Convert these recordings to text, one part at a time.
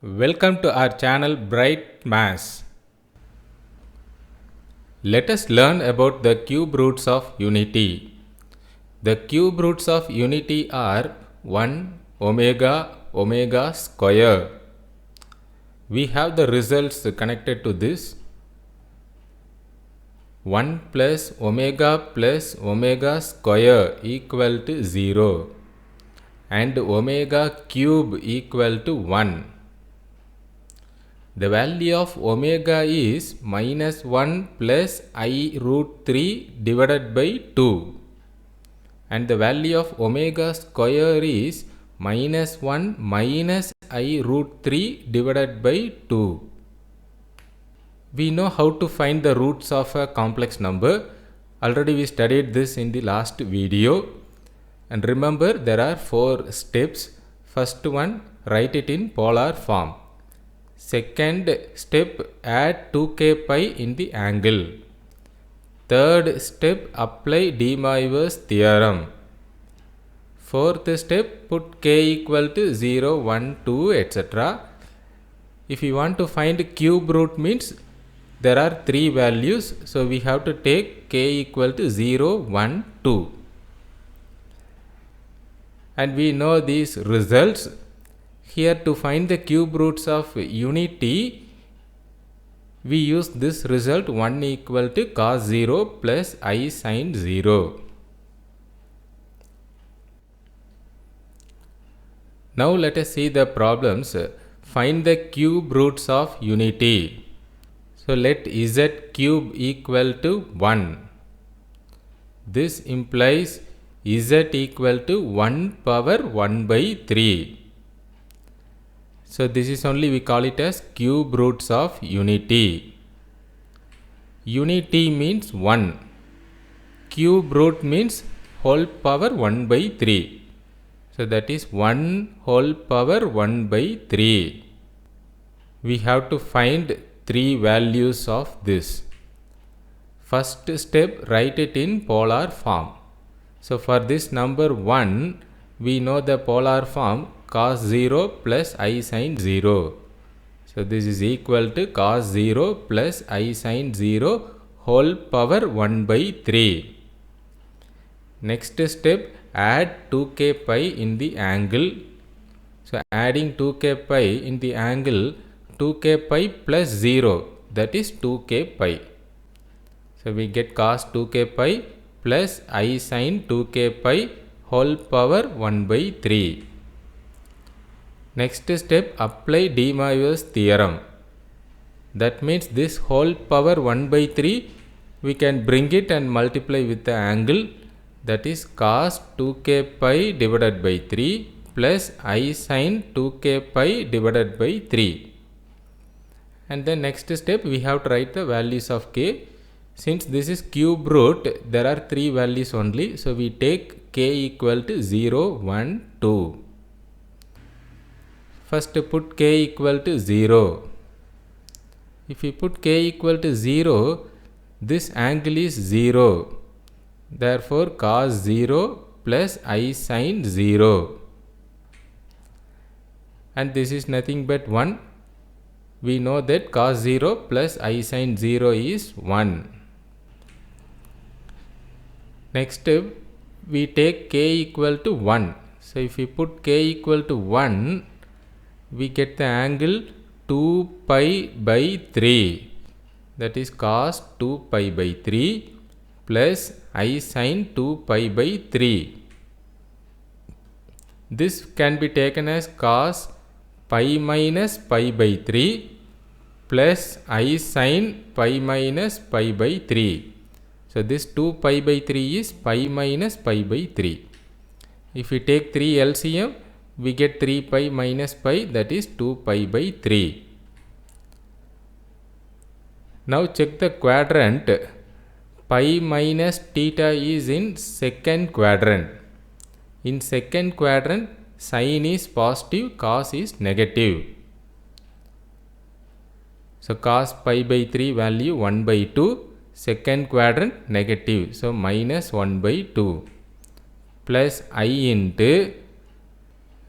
Welcome to our channel Bright Maths. Let us learn about the cube roots of unity. The cube roots of unity are 1 omega omega square. We have the results connected to this. 1 plus omega square equal to 0 and omega cube equal to 1. The value of omega is minus 1 plus I root 3 divided by 2 and the value of omega square is minus 1 minus I root 3 divided by 2. We know how to find the roots of a complex number. Already we studied this in the last video. And remember, there are 4 steps. First one, write it in polar form. Second step, add 2k pi in the angle. Third step, apply De Moivre's theorem. Fourth step, put k equal to 0, 1, 2, etc. If you want to find cube root means there are 3 values. So we have to take k equal to 0, 1, 2. And we know these results. Here to find the cube roots of unity, we use this result 1 equal to cos 0 plus I sin 0. Now let us see the problems. Find the cube roots of unity. So let z cube equal to 1. This implies z equal to 1 power 1 by 3. So this is only we call it as cube roots of unity. Unity means 1. Cube root means whole power 1 by 3. So that is 1 whole power 1 by 3. We have to find 3 values of this. First step, write it in polar form. So for this number 1, we know the polar form cos 0 plus I sin 0. So this is equal to cos 0 plus I sin 0 whole power 1 by 3. Next step, add 2k pi in the angle. So adding 2k pi in the angle, 2k pi plus 0, that is 2k pi. So we get cos 2k pi plus I sin 2k pi whole power 1 by 3. Next step, apply De Moivre's theorem. That means this whole power 1 by 3, we can bring it and multiply with the angle, that is cos 2k pi divided by 3 plus I sin 2k pi divided by 3. And then next step, we have to write the values of k. Since this is cube root, there are 3 values only. So we take k equal to 0, 1, 2. First put k equal to 0. If you put k equal to 0, this angle is 0. Therefore cos 0 plus I sin 0. And this is nothing but 1. We know that cos 0 plus I sin 0 is 1. Next we take k equal to 1. So if we put k equal to 1, we get the angle 2 pi by 3, that is cos 2 pi by 3 plus I sin 2 pi by 3. This can be taken as cos pi minus pi by 3 plus I sin pi minus pi by 3. So this 2 pi by 3 is pi minus pi by 3. If we take 3 LCM, we get 3 pi minus pi, that is 2 pi by 3. Now check the quadrant. Pi minus theta is in second quadrant. In second quadrant, sin is positive, cos is negative. So cos pi by 3 value 1 by 2. Second quadrant negative. So minus 1 by 2. Plus I into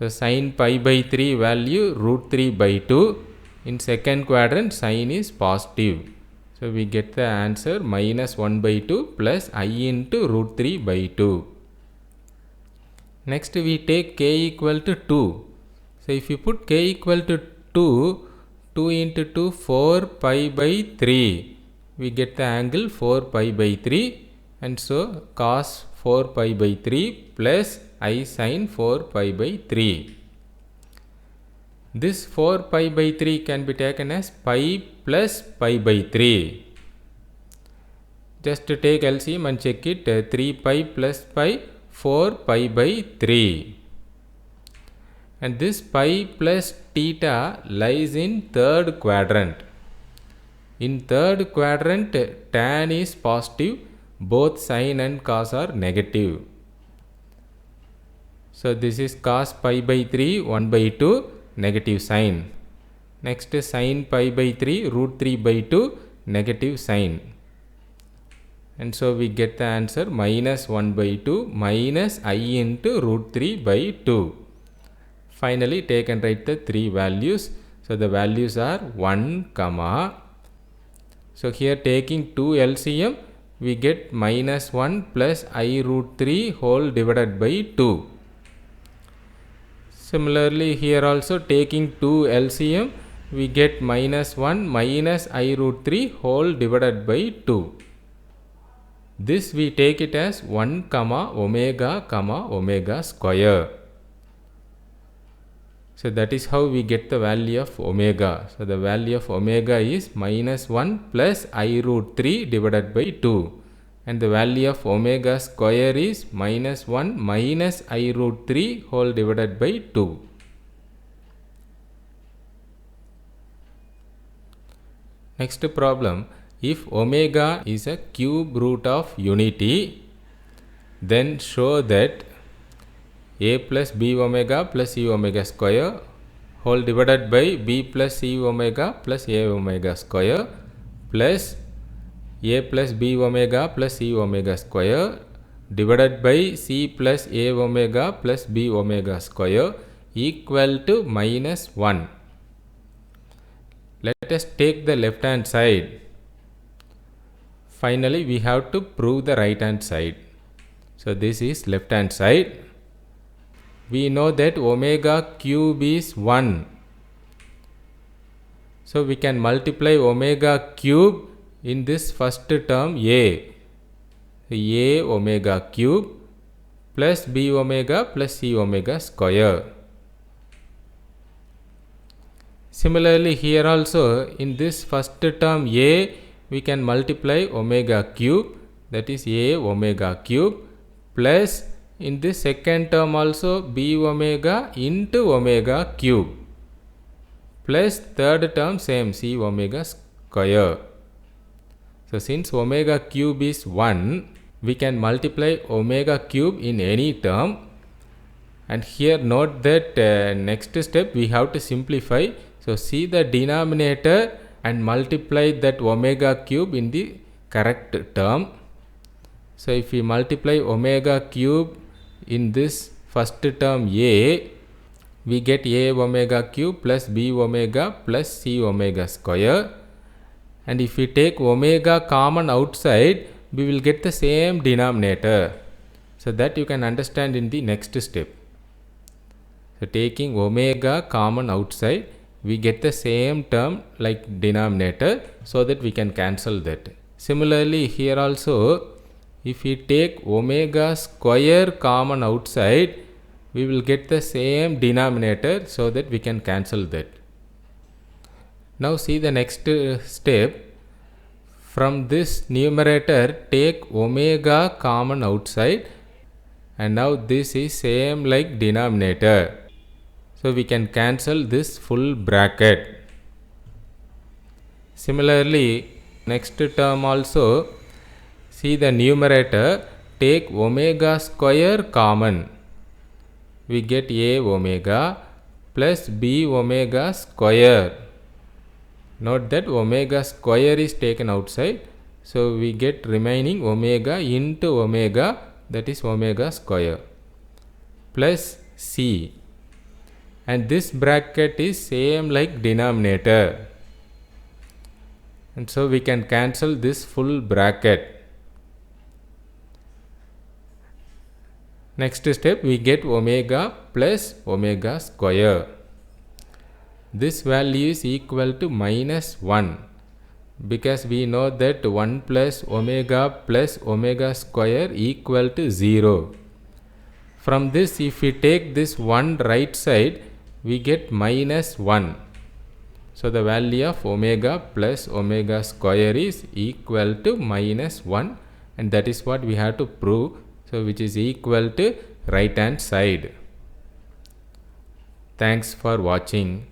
So sin pi by 3 value root 3 by 2. In second quadrant sign is positive. So we get the answer minus 1 by 2 plus I into root 3 by 2. Next we take k equal to 2. So if you put k equal to 2, 2 into 2 4 pi by 3. We get the angle 4 pi by 3, and so cos 4 pi by 3 plus I sin 4 pi by 3. This 4 pi by 3 can be taken as pi plus pi by 3. Just to take LCM and check it, 3 pi plus pi, 4 pi by 3. And this pi plus theta lies in third quadrant. In third quadrant, tan is positive, both sin and cos are negative. So this is cos pi by 3, 1 by 2, negative sign. Next is sin pi by 3, root 3 by 2, negative sign. And so we get the answer minus 1 by 2 minus I into root 3 by 2. Finally take and write the three values. So the values are 1, comma. So here taking 2 LCM, we get minus 1 plus I root 3 whole divided by 2. Similarly here also taking 2 LCM, we get minus 1 minus I root 3 whole divided by 2. This we take it as 1 comma omega square. So that is how we get the value of omega. So the value of omega is minus 1 plus I root 3 divided by 2. And the value of omega square is minus 1 minus I root 3 whole divided by 2. Next problem. If omega is a cube root of unity, then show that a plus b omega plus c omega square whole divided by b plus c omega plus a omega square plus a plus b omega plus c omega square divided by c plus a omega plus b omega square equal to minus 1. Let us take the left hand side. Finally we have to prove the right hand side. So this is left hand side. We know that omega cube is 1. So we can multiply omega cube in this first term a. A omega cube plus b omega plus c omega square. Similarly here also in this first term a, we can multiply omega cube, that is a omega cube, plus in this second term also b omega into omega cube, plus third term same c omega square. So since omega cube is 1, we can multiply omega cube in any term. And here note that next step we have to simplify. So see the denominator and multiply that omega cube in the correct term. So if we multiply omega cube in this first term a, we get a omega cube plus b omega plus c omega square. And if we take omega common outside, we will get the same denominator. So that you can understand in the next step. So taking omega common outside, we get the same term like denominator, so that we can cancel that. Similarly here also, if we take omega square common outside, we will get the same denominator, so that we can cancel that. Now see the next step. From this numerator take omega common outside, and now this is same like denominator. So we can cancel this full bracket. Similarly next term also, see the numerator take omega square common. We get a omega plus b omega square. Note that omega square is taken outside. So we get remaining omega into omega, that is omega square, plus c. and this bracket is same like denominator, and so we can cancel this full bracket. Next step, we get omega plus omega square. This value is equal to minus 1, because we know that 1 plus omega square equal to 0. From this, if we take this 1 right side, we get minus 1. So the value of omega plus omega square is equal to minus 1, and that is what we have to prove. So which is equal to right hand side. Thanks for watching.